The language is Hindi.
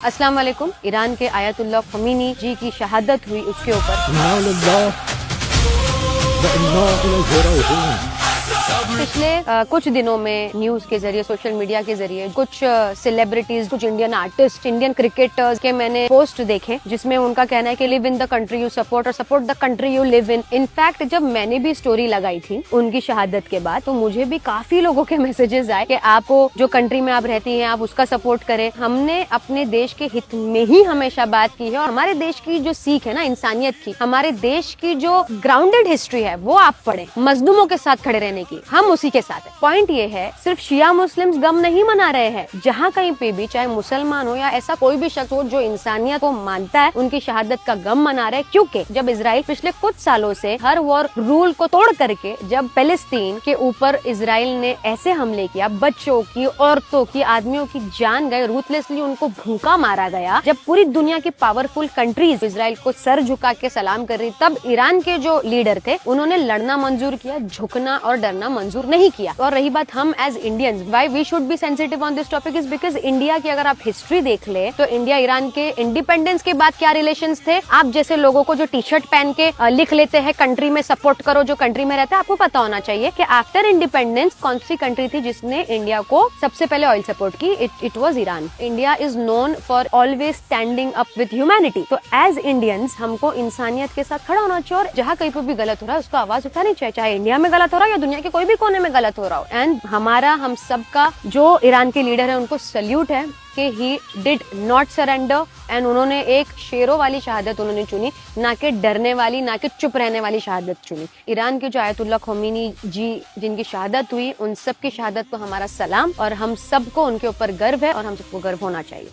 अस्सलाम वालेकुम। ईरान के आयतुल्लाह ख़मीनी जी की शहादत हुई, उसके ऊपर पिछले कुछ दिनों में न्यूज के जरिए, सोशल मीडिया के जरिए कुछ सेलिब्रिटीज, कुछ इंडियन आर्टिस्ट, इंडियन क्रिकेटर्स के मैंने पोस्ट देखे जिसमें उनका कहना है कि live in the country you support और support the country you live in. In fact जब मैंने भी स्टोरी लगाई थी उनकी शहादत के बाद, तो मुझे भी काफी लोगों के मैसेजेस आए कि आपको जो कंट्री में आप रहती हैं आप उसका सपोर्ट करें। हमने अपने देश के हित में ही हमेशा बात की है और हमारे देश की जो सीख है ना इंसानियत की, हमारे देश की जो ग्राउंडेड हिस्ट्री है वो आप पढ़ें, मजलूमों के साथ खड़े रहने की, हम उसी के साथ है। पॉइंट ये है, सिर्फ शिया मुस्लिम्स गम नहीं मना रहे हैं, जहाँ कहीं पे भी चाहे मुसलमान हो या ऐसा कोई भी शख्स हो जो इंसानियत को मानता है, उनकी शहादत का गम मना रहे हैं। क्योंकि जब इजराइल पिछले कुछ सालों से हर वॉर रूल को तोड़ करके जब फिलिस्तीन के ऊपर इजराइल ने ऐसे हमले किया, बच्चों की, औरतों की, आदमियों की जान गए, रूथलेसली उनको भूखा मारा गया, जब पूरी दुनिया की पावरफुल कंट्रीज इजराइल को सर झुका के सलाम कर रही, तब ईरान के जो लीडर थे उन्होंने लड़ना मंजूर किया, झुकना और डरना मंजूर नहीं किया। और रही बात हम as Indians, why we should be sensitive on this topic is because India की अगर आप हिस्ट्री देख ले तो इंडिया ईरान के इंडिपेंडेंस के बाद क्या रिलेशंस थे। आप जैसे लोगों को जो टी शर्ट पहन के लिख लेते हैं कंट्री में सपोर्ट करो, जो कंट्री में रहता है, आपको पता होना चाहिए कि आफ्टर इंडिपेंडेंस कौन सी कंट्री थी जिसने इंडिया को सबसे पहले ऑयल सपोर्ट की। It was Iran. India is known for always standing up with humanity. तो एज इंडियंस हमको इंसानियत के साथ खड़ा होना चाहिए और जहाँ कहीं पर भी गलत हो रहा है उसको आवाज उठानी चाहिए, चाहे इंडिया में गलत हो रहा है या दुनिया के कोई भी कोने में गलत हो रहा हो। एंड हमारा, हम सबका जो ईरान के लीडर है उनको सल्यूट है कि he did not surrender and उन्होंने एक शेरों वाली शहादत उन्होंने चुनी, ना कि डरने वाली, ना कि चुप रहने वाली शहादत चुनी। ईरान के जो आयतुल्लाह ख़मीनी जी जिनकी शहादत हुई, उन सब की शहादत को हमारा सलाम और हम सबको उनके ऊपर गर्व है और हम सबको गर्व होना चाहिए।